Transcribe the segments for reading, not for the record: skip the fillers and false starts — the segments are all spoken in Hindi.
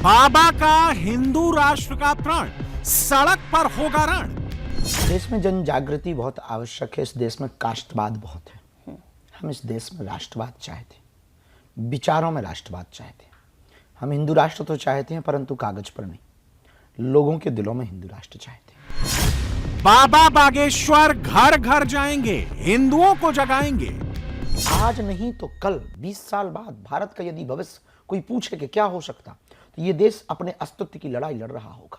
बाबा का हिंदू राष्ट्र का प्रण सड़क पर होगा रण। देश में जन जागृति बहुत आवश्यक है। इस देश में कास्टवाद बहुत है। हम इस देश में राष्ट्रवाद चाहते हैं, विचारों में राष्ट्रवाद चाहते हैं। हम हिंदू राष्ट्र तो चाहते हैं परंतु कागज पर नहीं, लोगों के दिलों में हिंदू राष्ट्र चाहते हैं। बाबा बागेश्वर घर घर जाएंगे, हिंदुओं को जगाएंगे। आज नहीं तो कल 20 साल बाद भारत का यदि भविष्य कोई पूछे कि क्या हो सकता, तो ये देश अपने अस्तित्व की लड़ाई लड़ रहा होगा।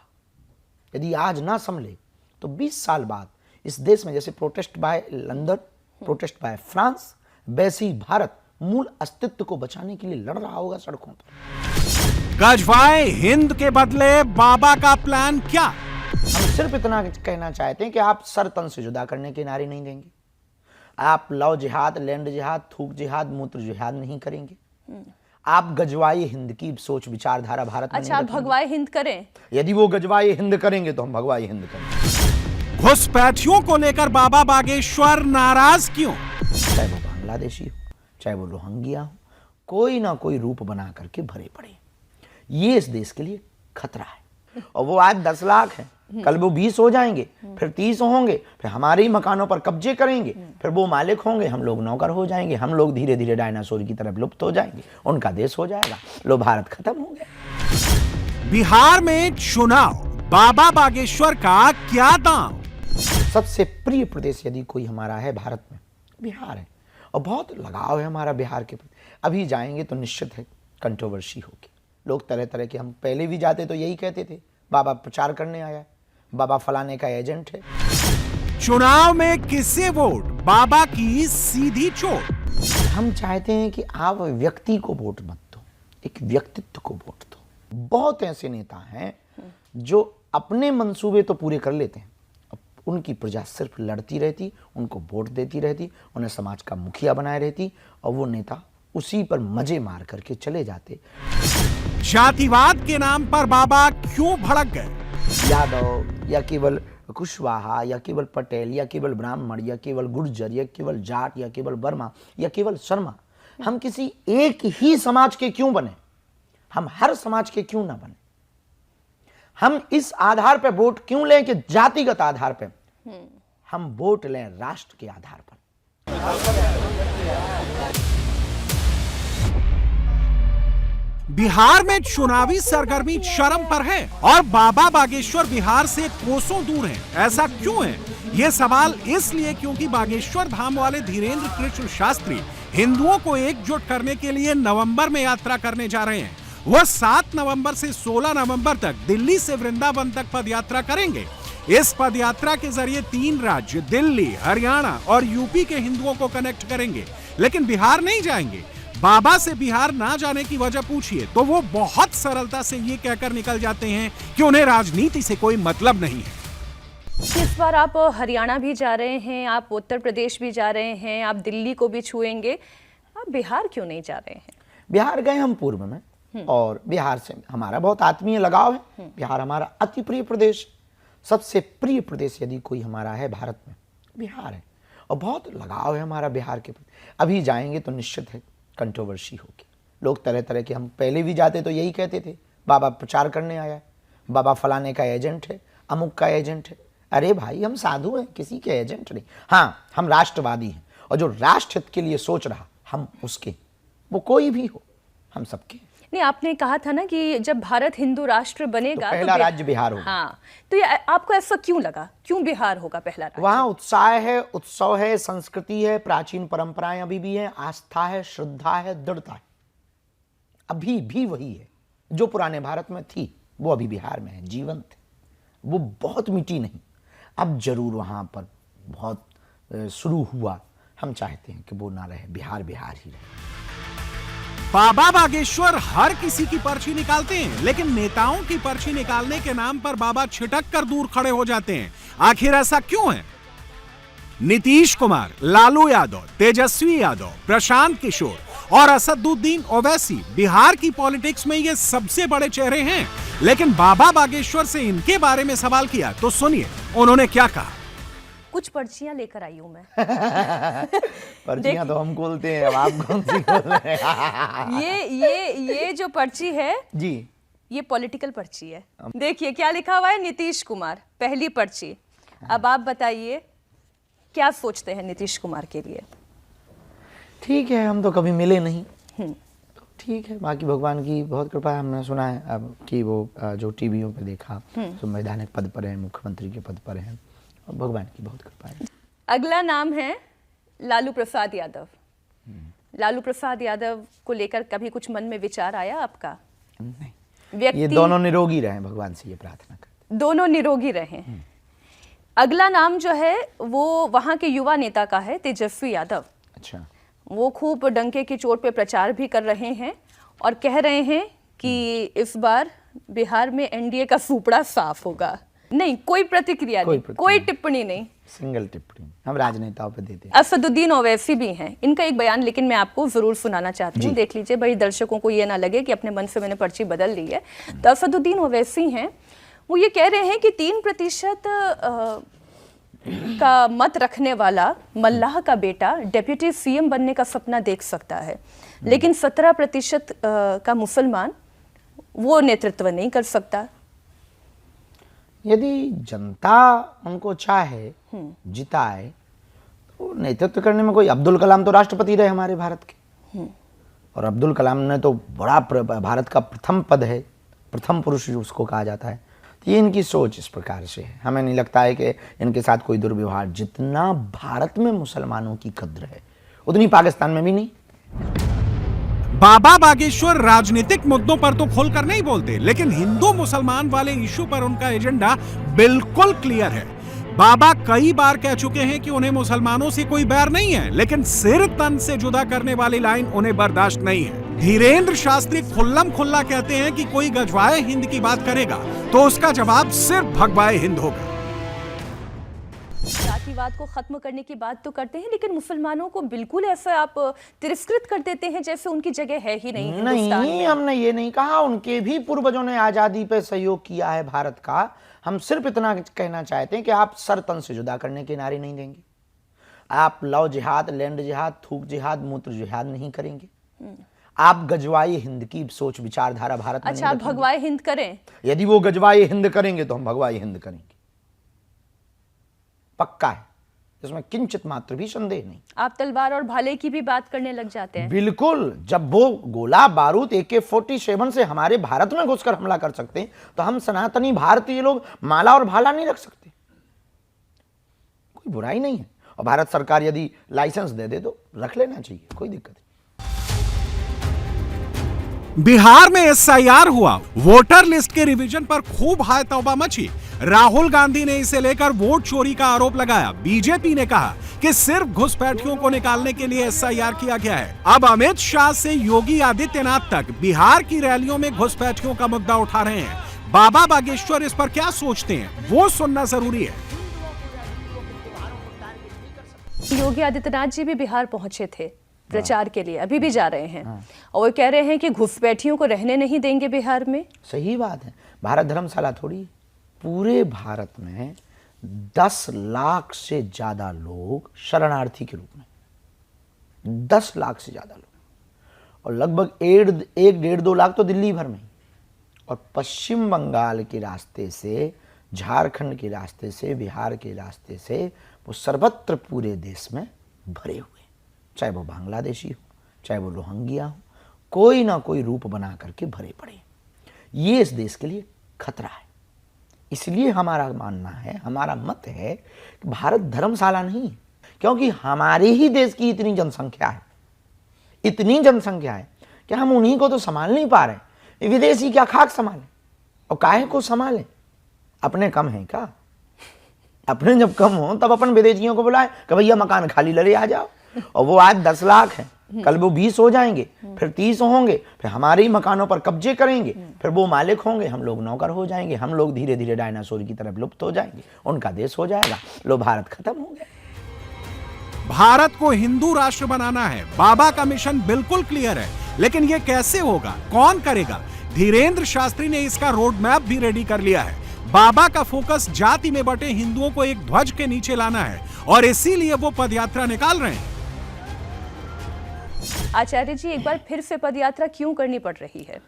यदि आज ना संभले तो 20 साल बाद इस देश में जैसे protest by London, protest by France, वैसे ही भारत मूल अस्तित्व को बचाने के लिए लड़ रहा होगा सड़कों पर। गजवाए हिंद के बदले बाबा का प्लान क्या? हम सिर्फ इतना कहना चाहते हैं कि आप सर तन से जुदा करने की नारी नहीं देंगे। आप लव जिहाद, लैंड जिहाद, थूक जिहाद, मूत्र जिहाद नहीं करेंगे। आप गजवाए हिंद की सोच विचारधारा भारत में अच्छा, आप भगवाए हिंद करें? यदि वो गजवाए हिंद करेंगे तो हम भगवाए हिंद करेंगे। घुसपैठियों को लेकर बाबा बागेश्वर नाराज क्यों? चाहे वो बांग्लादेशी हो, चाहे वो रोहिंग्या हो, कोई ना कोई रूप बना करके भरे पड़े। ये इस देश के लिए खतरा है। और वो आज 10 लाख है, कल वो 20 हो जाएंगे, फिर 30 होंगे, फिर हमारे ही मकानों पर कब्जे करेंगे, फिर वो मालिक होंगे, हम लोग नौकर हो जाएंगे, हम लोग धीरे धीरे डायनासोर की तरफ लुप्त हो जाएंगे, उनका देश हो जाएगा, लो भारत खत्म हो गया। बिहार में चुनाव, बाबा बागेश्वर का क्या दांव? सबसे प्रिय प्रदेश यदि कोई हमारा है भारत में, बिहार है। और बहुत लगाव है हमारा बिहार के प्रति। अभी जाएंगे तो निश्चित है कंट्रोवर्सी होगी। लोग तरह तरह के, हम पहले भी जाते तो यही कहते थे बाबा प्रचार करने आया है, बाबा फलाने का एजेंट है। चुनाव में किसे वोट? बाबा की सीधी चोट। हम चाहते हैं कि आप व्यक्ति को वोट मत दो, एक व्यक्तित्व को वोट दो। बहुत ऐसे नेता हैं जो अपने मंसूबे तो पूरे कर लेते हैं, उनकी प्रजा सिर्फ लड़ती रहती, उनको वोट देती रहती, उन्हें समाज का मुखिया बनाए रहती, और वो नेता उसी पर मजे मार करके चले जाते। जातिवाद के नाम पर बाबा क्यों भड़क गए? यादव या केवल कुशवाहा या केवल पटेल या केवल ब्राह्मण या केवल गुर्जर या केवल जाट या केवल वर्मा या केवल शर्मा, हम किसी एक ही समाज के क्यों बने? हम हर समाज के क्यों ना बने? हम इस आधार पर वोट क्यों लें कि जातिगत आधार पर? हम वोट लें राष्ट्र के आधार पर। बिहार में चुनावी सरगर्मी चरम पर है और बाबा बागेश्वर बिहार से कोसों दूर हैं। ऐसा क्यों है? ये सवाल इसलिए क्योंकि बागेश्वर धाम वाले धीरेन्द्र कृष्ण शास्त्री हिंदुओं को एकजुट करने के लिए नवंबर में यात्रा करने जा रहे हैं। वह 7 नवंबर से 16 नवंबर तक दिल्ली से वृंदावन तक पदयात्रा करेंगे। इस पदयात्रा के जरिए 3 राज्य दिल्ली, हरियाणा और यूपी के हिंदुओं को कनेक्ट करेंगे, लेकिन बिहार नहीं जाएंगे। बाबा से बिहार ना जाने की वजह पूछिए तो वो बहुत सरलता से ये कहकर निकल जाते हैं कि उन्हें राजनीति से कोई मतलब नहीं है। इस बार आप हरियाणा भी जा रहे हैं, आप उत्तर प्रदेश भी जा रहे हैं, आप दिल्ली को भी छुएंगे, आप बिहार क्यों नहीं जा रहे हैं? बिहार गए हम पूर्व में, और बिहार से हमारा बहुत आत्मीय लगाव है। बिहार हमारा अति प्रिय प्रदेश, सबसे प्रिय प्रदेश यदि कोई हमारा है भारत में, बिहार है। और बहुत लगाव है हमारा बिहार के प्रति। अभी जाएंगे तो निश्चित है कंट्रोवर्सी होगी। लोग तरह तरह के, हम पहले भी जाते तो यही कहते थे बाबा प्रचार करने आया है, बाबा फलाने का एजेंट है, अमुक का एजेंट है। अरे भाई, हम साधु हैं, किसी के एजेंट नहीं। हाँ, हम राष्ट्रवादी हैं, और जो राष्ट्र हित के लिए सोच रहा, हम उसके, वो कोई भी हो, हम सबके। नहीं, आपने कहा था ना कि जब भारत हिंदू राष्ट्र बनेगा तो पहला राज्य बिहार होगा। हाँ, तो ये आपको ऐसा क्यों लगा? क्यों बिहार होगा पहला राज्य? वहाँ उत्साह है, उत्सव है, संस्कृति है, प्राचीन परंपराएं अभी भी हैं, आस्था है, श्रद्धा है, दृढ़ता है। अभी भी वही है जो पुराने भारत में थी, वो अभी बिहार में है, जीवंत है। वो बहुत मिटी नहीं। अब जरूर वहाँ पर बहुत शुरू हुआ, हम चाहते हैं कि वो ना रहे, बिहार बिहार ही रहे। बाबा बागेश्वर हर किसी की पर्ची निकालते हैं, लेकिन नेताओं की पर्ची निकालने के नाम पर बाबा छिटक कर दूर खड़े हो जाते हैं। आखिर ऐसा क्यों है? नीतीश कुमार, लालू यादव, तेजस्वी यादव, प्रशांत किशोर और असदुद्दीन ओवैसी बिहार की पॉलिटिक्स में ये सबसे बड़े चेहरे हैं, लेकिन बाबा बागेश्वर से इनके बारे में सवाल किया तो सुनिए उन्होंने क्या कहा। कुछ पर्चियां लेकर आई हूं मैं। पर्चियां तो हम खोलते हैं, अब आप कौन सी खोल रहे हैं? ये जो पर्ची है जी, ये पॉलिटिकल पर्ची है। देखिए क्या लिखा हुआ है, नीतीश कुमार, पहली पर्ची। अब आप बताइए क्या सोचते हैं नीतीश कुमार के लिए? ठीक है, हम तो कभी मिले नहीं, तो ठीक है, बाकी भगवान की बहुत कृपा है। हमने सुना है अब कि वो जो टीवियों पे देखा संवैधानिक पद पर है, मुख्यमंत्री के पद पर है, और भगवान की बहुत कृपा है। अगला नाम है लालू प्रसाद यादव। लालू प्रसाद यादव को लेकर कभी कुछ मन में विचार आया आपका? नहीं, व्यक्ति ये दोनों निरोगी रहे, भगवान से ये प्रार्थना करते। दोनों निरोगी रहे। अगला नाम जो है वो वहां के युवा नेता का है, तेजस्वी यादव। अच्छा, वो खूब डंके की चोट पे प्रचार भी कर रहे हैं और कह रहे हैं कि इस बार बिहार में एनडीए का सुपड़ा साफ होगा। नहीं, कोई प्रतिक्रिया नहीं, कोई टिप्पणी नहीं, सिंगल टिप्पणी हम राजनेताओं पे देते हैं। असदुद्दीन ओवैसी भी हैं, इनका एक बयान लेकिन मैं आपको जरूर सुनाना चाहती हूँ, देख लीजिए भाई, दर्शकों को ये ना लगे कि अपने मन से मैंने पर्ची बदल ली है। तो असदुद्दीन ओवैसी हैं, वो ये कह रहे हैं कि 3% का मत रखने वाला मल्लाह का बेटा डेप्यूटी सीएम बनने का सपना देख सकता है, लेकिन 17% का मुसलमान वो नेतृत्व नहीं कर सकता। यदि जनता उनको चाहे, जिताए, तो नेतृत्व करने में कोई, अब्दुल कलाम तो राष्ट्रपति रहे हमारे भारत के, और अब्दुल कलाम ने तो बड़ा भारत का प्रथम पद है, प्रथम पुरुष उसको कहा जाता है। तो ये इनकी सोच इस प्रकार से है। हमें नहीं लगता है कि इनके साथ कोई दुर्व्यवहार, जितना भारत में मुसलमानों की कद्र है उतनी पाकिस्तान में भी नहीं। बाबा बागेश्वर राजनीतिक मुद्दों पर तो खुलकर नहीं बोलते, लेकिन हिंदू मुसलमान वाले इश्यू पर उनका एजेंडा बिल्कुल क्लियर है। बाबा कई बार कह चुके हैं कि उन्हें मुसलमानों से कोई बैर नहीं है, लेकिन सिर तन से जुदा करने वाली लाइन उन्हें बर्दाश्त नहीं है। धीरेंद्र शास्त्री खुल्लम खुल्ला कहते हैं कि कोई गजवाए हिंद की बात करेगा तो उसका जवाब सिर्फ भगवाए हिंद होगा। जातिवाद को खत्म करने की बात तो करते हैं, लेकिन मुसलमानों को बिल्कुल ऐसा आप तिरस्कृत कर देते हैं जैसे उनकी जगह है ही नहीं हिंदुस्तान में। हमने ये नहीं कहा, उनके भी पूर्वजों ने आजादी पे सहयोग किया है भारत का। हम सिर्फ इतना कहना चाहते हैं कि आप सर तन से जुदा करने के नारे नहीं देंगे, आप लव जिहाद, लैंड जिहाद, थूक जिहाद, मूत्र जिहाद नहीं करेंगे, आप गजवाए हिंद की सोच विचारधारा भारत में अच्छा, आप भगवाए हिंद करें? यदि वो गजवाए हिंद करेंगे तो हम भगवाए हिंद करेंगे, पक्का है, इसमें किंचित मात्र भी संदेह नहीं। आप तलवार और भाले की भी बात करने लग जाते हैं। बिल्कुल, जब वो गोला बारूद AK-47 से हमारे भारत में घुसकर हमला कर सकते हैं, तो हम सनातनी भारतीय लोग माला और भाला नहीं रख सकते? कोई बुराई नहीं है, और भारत सरकार यदि लाइसेंस दे दे तो रख लेना चाहिए, कोई दिक्कत नहीं। बिहार में SIR हुआ, वोटर लिस्ट के रिवीजन पर खूब हाय तौबा मची। राहुल गांधी ने इसे लेकर वोट चोरी का आरोप लगाया। बीजेपी ने कहा कि सिर्फ घुसपैठियों को निकालने के लिए SIR किया गया है। अब अमित शाह से योगी आदित्यनाथ तक बिहार की रैलियों में घुसपैठियों का मुद्दा उठा रहे हैं। बाबा बागेश्वर इस पर क्या सोचते हैं, वो सुनना जरूरी है। योगी आदित्यनाथ जी भी बिहार पहुंचे थे प्रचार के लिए, अभी भी जा रहे हैं, और वो कह रहे हैं कि घुसपैठियों को रहने नहीं देंगे बिहार में। सही बात है, भारत धर्मशाला थोड़ी, पूरे भारत में 10 लाख से ज्यादा लोग शरणार्थी के रूप में, 10 लाख से ज्यादा लोग, और लगभग 1.5-2 लाख तो दिल्ली भर में, और पश्चिम बंगाल के रास्ते से, झारखंड के रास्ते से, बिहार के रास्ते से वो सर्वत्र पूरे देश में भरे हुए, चाहे वो बांग्लादेशी हो, चाहे वो रोहिंग्या हो, कोई ना कोई रूप बना करके भरे पड़े। ये इस देश के लिए खतरा है। इसलिए हमारा मानना है, हमारा मत है कि भारत धर्मशाला नहीं है, क्योंकि हमारे ही देश की इतनी जनसंख्या है, इतनी जनसंख्या है कि हम उन्हीं को तो संभाल नहीं पा रहे। विदेशी क्या खाक संभाले, और काहे को संभाले? अपने कम है क्या? अपने जब कम हो तब अपन विदेशियों को बुलाए कि भैया मकान खाली लड़े आ जाओ, और वो आज 10 लाख है, कल वो 20 हो जाएंगे, फिर 30 होंगे, फिर हमारे ही मकानों पर कब्जे करेंगे, फिर वो मालिक होंगे, हम लोग नौकर हो जाएंगे, हम लोग धीरे धीरे डायनासोर की तरफ लुप्त हो जाएंगे, उनका देश हो जाएगा, लो भारत खत्म हो गया। भारत को हिंदू राष्ट्र बनाना है, बाबा का मिशन बिल्कुल क्लियर है, लेकिन ये कैसे होगा, कौन करेगा? धीरेंद्र शास्त्री ने इसका रोड मैप भी रेडी कर लिया है। बाबा का फोकस जाति में बटे हिंदुओं को एक ध्वज के नीचे लाना है, और इसीलिए वो पदयात्रा निकाल रहे हैं। आचार्य जी, एक बार फिर से पदयात्रा क्यों करनी पड़ रही है?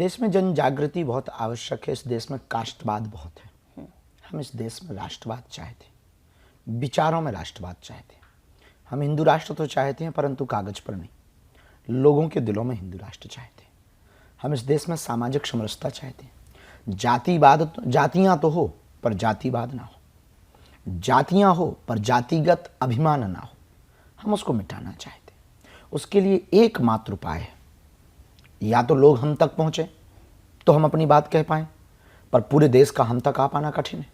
देश में जन जागृति बहुत आवश्यक है। इस देश में कास्टवाद बहुत है। हम इस देश में राष्ट्रवाद चाहते हैं, विचारों में राष्ट्रवाद चाहते हैं। हम हिंदू राष्ट्र तो चाहते हैं, परंतु कागज पर नहीं, लोगों के दिलों में हिंदू राष्ट्र चाहते हैं। हम इस देश में सामाजिक समरसता चाहते हैं। जातिवाद, जातियां तो हो पर जातिवाद ना हो, जातियां हो पर जातिगत अभिमान ना हो, हम उसको मिटाना चाहते हैं। उसके लिए एकमात्र उपाय है, या तो लोग हम तक पहुंचे तो हम अपनी बात कह पाएं, पर पूरे देश का हम तक आ पाना कठिन है।